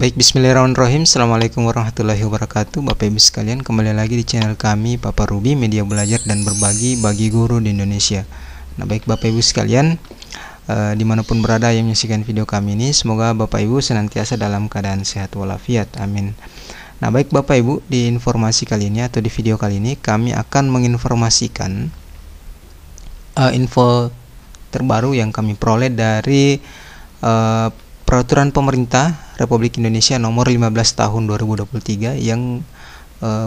Baik, bismillahirrahmanirrahim. Assalamualaikum warahmatullahi wabarakatuh. Bapak Ibu sekalian, kembali lagi di channel kami Papa Ruby, media belajar dan berbagi bagi guru di Indonesia. Nah, baik Bapak Ibu sekalian, dimanapun berada yang menyaksikan video kami ini, semoga Bapak Ibu senantiasa dalam keadaan sehat walafiat, amin. Nah, baik Bapak Ibu, di informasi kali ini atau di video kali ini kami akan menginformasikan info terbaru yang kami peroleh dari Peraturan Pemerintah Republik Indonesia nomor 15 tahun 2023 yang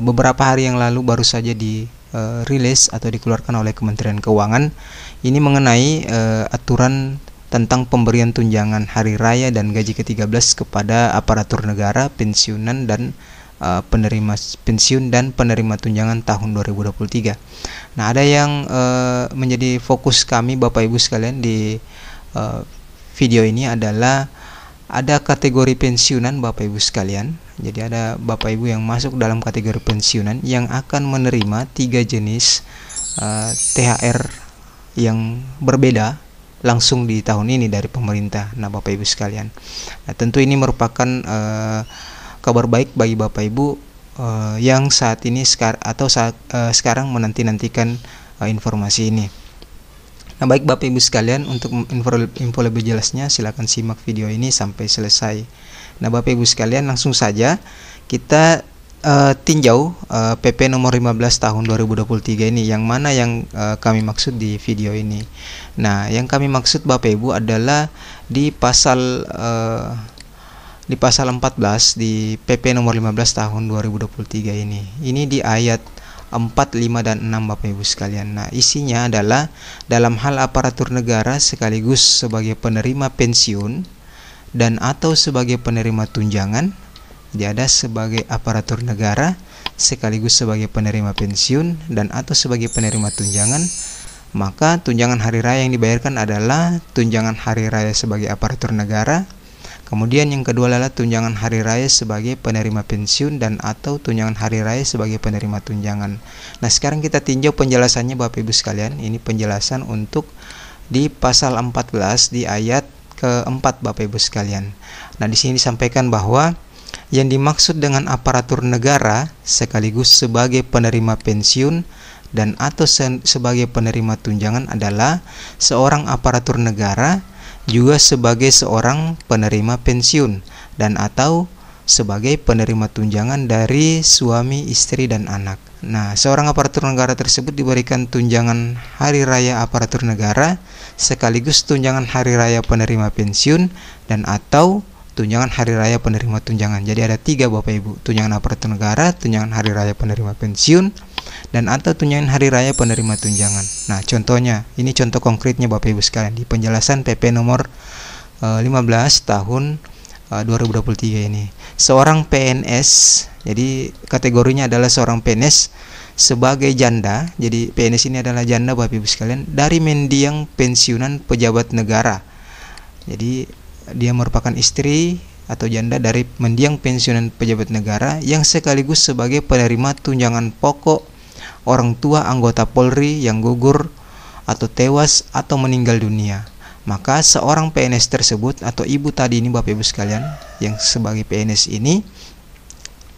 beberapa hari yang lalu baru saja dirilis atau dikeluarkan oleh Kementerian Keuangan. Ini mengenai aturan tentang pemberian tunjangan hari raya dan gaji ke-13 kepada aparatur negara, pensiunan dan penerima pensiun dan penerima tunjangan tahun 2023. Nah, ada yang menjadi fokus kami Bapak Ibu sekalian di video ini adalah ada kategori pensiunan Bapak Ibu sekalian. Jadi ada Bapak Ibu yang masuk dalam kategori pensiunan yang akan menerima 3 jenis THR yang berbeda langsung di tahun ini dari pemerintah. Nah, Bapak Ibu sekalian, nah, tentu ini merupakan kabar baik bagi Bapak Ibu yang saat ini sekarang menanti-nantikan informasi ini. Nah, baik Bapak Ibu sekalian, untuk info lebih jelasnya silakan simak video ini sampai selesai. Nah, Bapak Ibu sekalian, langsung saja kita tinjau PP nomor 15 tahun 2023 ini, yang mana yang kami maksud di video ini. Nah, yang kami maksud Bapak Ibu adalah di pasal 14 di PP nomor 15 tahun 2023 ini. Ini di ayat 4, 5, dan 6 Bapak Ibu sekalian. Nah, isinya adalah dalam hal aparatur negara sekaligus sebagai penerima pensiun dan atau sebagai penerima tunjangan. Jadi ada sebagai aparatur negara sekaligus sebagai penerima pensiun dan atau sebagai penerima tunjangan, maka tunjangan hari raya yang dibayarkan adalah tunjangan hari raya sebagai aparatur negara. Kemudian yang kedua adalah tunjangan hari raya sebagai penerima pensiun dan atau tunjangan hari raya sebagai penerima tunjangan. Nah, sekarang kita tinjau penjelasannya Bapak Ibu sekalian. Ini penjelasan untuk di pasal 14 di ayat keempat Bapak Ibu sekalian. Nah, di sini disampaikan bahwa yang dimaksud dengan aparatur negara sekaligus sebagai penerima pensiun dan atau sebagai penerima tunjangan adalah seorang aparatur negara juga sebagai seorang penerima pensiun dan atau sebagai penerima tunjangan dari suami, istri, dan anak. Nah, seorang aparatur negara tersebut diberikan tunjangan hari raya aparatur negara sekaligus tunjangan hari raya penerima pensiun dan atau tunjangan hari raya penerima tunjangan. Jadi ada 3 Bapak Ibu, tunjangan aparatur negara, tunjangan hari raya penerima pensiun, dan atau tunjangan hari raya penerima tunjangan. Nah, contohnya, ini contoh konkretnya Bapak Ibu sekalian di penjelasan PP nomor 15 tahun 2023 ini. Seorang PNS, jadi kategorinya adalah seorang PNS sebagai janda. Jadi PNS ini adalah janda Bapak Ibu sekalian dari mendiang pensiunan pejabat negara. Jadi dia merupakan istri atau janda dari mendiang pensiunan pejabat negara yang sekaligus sebagai penerima tunjangan pokok orang tua anggota Polri yang gugur atau tewas atau meninggal dunia. Maka seorang PNS tersebut atau ibu tadi ini Bapak Ibu sekalian yang sebagai PNS ini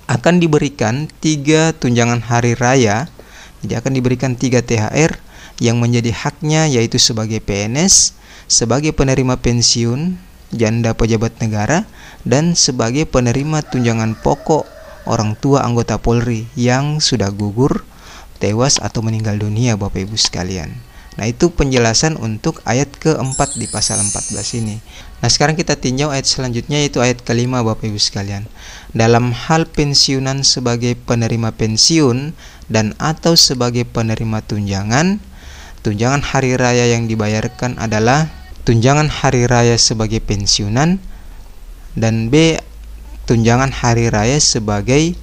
akan diberikan 3 tunjangan hari raya. Jadi akan diberikan 3 THR yang menjadi haknya, yaitu sebagai PNS, sebagai penerima pensiun janda pejabat negara, dan sebagai penerima tunjangan pokok orang tua anggota Polri yang sudah gugur, tewas atau meninggal dunia Bapak Ibu sekalian. Nah, itu penjelasan untuk ayat keempat di pasal 14 ini. Nah, sekarang kita tinjau ayat selanjutnya, yaitu ayat kelima Bapak Ibu sekalian. Dalam hal pensiunan sebagai penerima pensiun dan atau sebagai penerima tunjangan, tunjangan hari raya yang dibayarkan adalah tunjangan hari raya sebagai pensiunan, dan B, tunjangan hari raya sebagai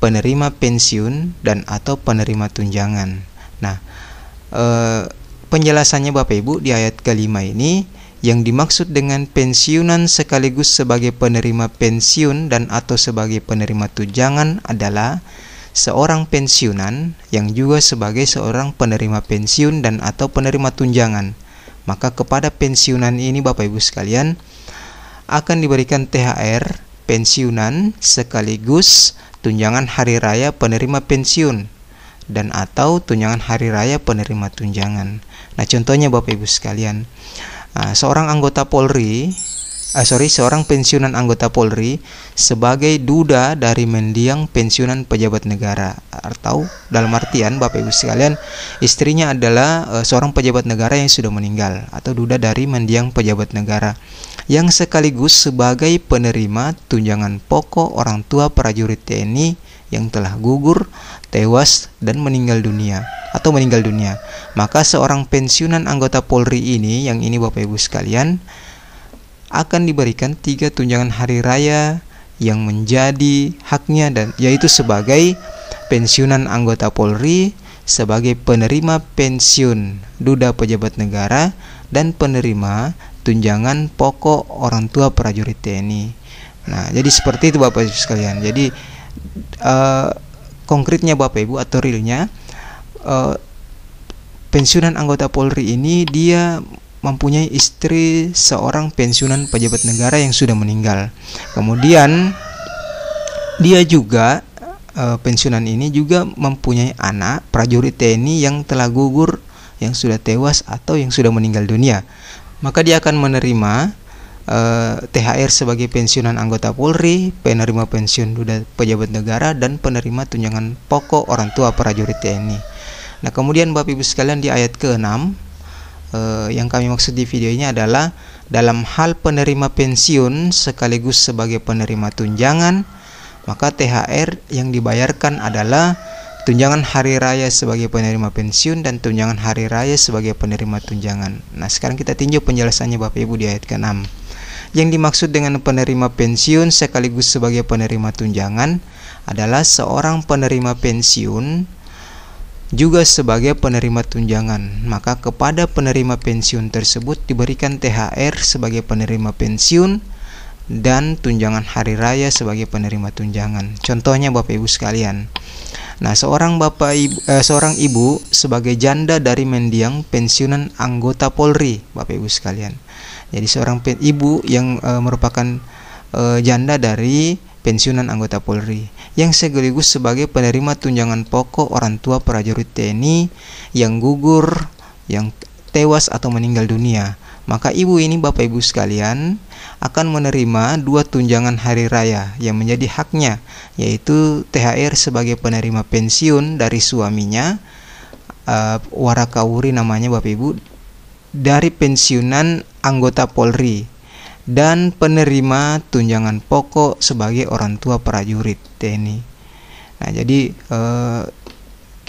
penerima pensiun dan atau penerima tunjangan. Nah, penjelasannya Bapak Ibu di ayat kelima ini, yang dimaksud dengan pensiunan sekaligus sebagai penerima pensiun dan atau sebagai penerima tunjangan adalah seorang pensiunan yang juga sebagai seorang penerima pensiun dan atau penerima tunjangan. Maka kepada pensiunan ini Bapak Ibu sekalian akan diberikan THR pensiunan sekaligus tunjangan hari raya penerima pensiun dan atau tunjangan hari raya penerima tunjangan. Nah, contohnya Bapak Ibu sekalian, seorang pensiunan anggota Polri sebagai duda dari mendiang pensiunan pejabat negara, atau dalam artian Bapak Ibu sekalian, istrinya adalah seorang pejabat negara yang sudah meninggal atau duda dari mendiang pejabat negara yang sekaligus sebagai penerima tunjangan pokok orang tua prajurit TNI yang telah gugur, tewas, dan meninggal dunia. Maka seorang pensiunan anggota Polri ini, yang ini Bapak Ibu sekalian, akan diberikan 3 tunjangan hari raya yang menjadi haknya, dan yaitu sebagai pensiunan anggota Polri, sebagai penerima pensiun duda pejabat negara, dan penerima tunjangan pokok orang tua prajurit TNI. Nah, jadi seperti itu Bapak Ibu sekalian. Jadi konkretnya Bapak Ibu atau realnya, pensiunan anggota Polri ini dia mempunyai istri seorang pensiunan pejabat negara yang sudah meninggal. Kemudian dia juga pensiunan ini juga mempunyai anak prajurit TNI yang telah gugur, yang sudah tewas atau yang sudah meninggal dunia. Maka dia akan menerima THR sebagai pensiunan anggota Polri, penerima pensiun duda pejabat negara, dan penerima tunjangan pokok orang tua prajurit TNI. Nah, kemudian Bapak Ibu sekalian, di ayat ke-6 yang kami maksud di video ini adalah dalam hal penerima pensiun sekaligus sebagai penerima tunjangan, maka THR yang dibayarkan adalah tunjangan hari raya sebagai penerima pensiun dan tunjangan hari raya sebagai penerima tunjangan. Nah, sekarang kita tinjau penjelasannya Bapak Ibu di ayat ke-6. Yang dimaksud dengan penerima pensiun sekaligus sebagai penerima tunjangan adalah seorang penerima pensiun juga sebagai penerima tunjangan. Maka kepada penerima pensiun tersebut diberikan THR sebagai penerima pensiun dan tunjangan hari raya sebagai penerima tunjangan. Contohnya Bapak Ibu sekalian. Nah, seorang ibu sebagai janda dari mendiang pensiunan anggota Polri, Bapak Ibu sekalian. Jadi seorang ibu yang merupakan janda dari pensiunan anggota Polri yang sekaligus sebagai penerima tunjangan pokok orang tua prajurit TNI yang gugur, yang tewas atau meninggal dunia. Maka ibu ini Bapak Ibu sekalian akan menerima 2 tunjangan hari raya yang menjadi haknya, yaitu THR sebagai penerima pensiun dari suaminya, Warakauri namanya Bapak Ibu, dari pensiunan anggota Polri, dan penerima tunjangan pokok sebagai orang tua prajurit TNI. Nah, jadi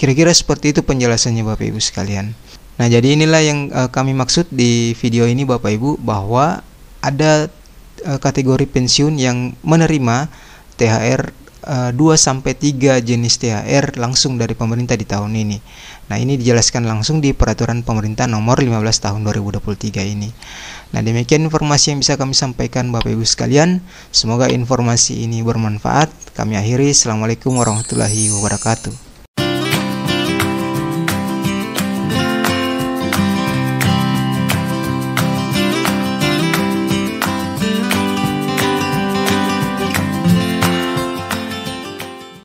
kira-kira seperti itu penjelasannya Bapak Ibu sekalian. Nah, jadi inilah yang kami maksud di video ini Bapak Ibu, bahwa ada kategori pensiun yang menerima THR 2-3 jenis THR langsung dari pemerintah di tahun ini. Nah, ini dijelaskan langsung di peraturan pemerintah nomor 15 tahun 2023 ini. Nah, demikian informasi yang bisa kami sampaikan Bapak Ibu sekalian. Semoga informasi ini bermanfaat. Kami akhiri. Assalamualaikum warahmatullahi wabarakatuh.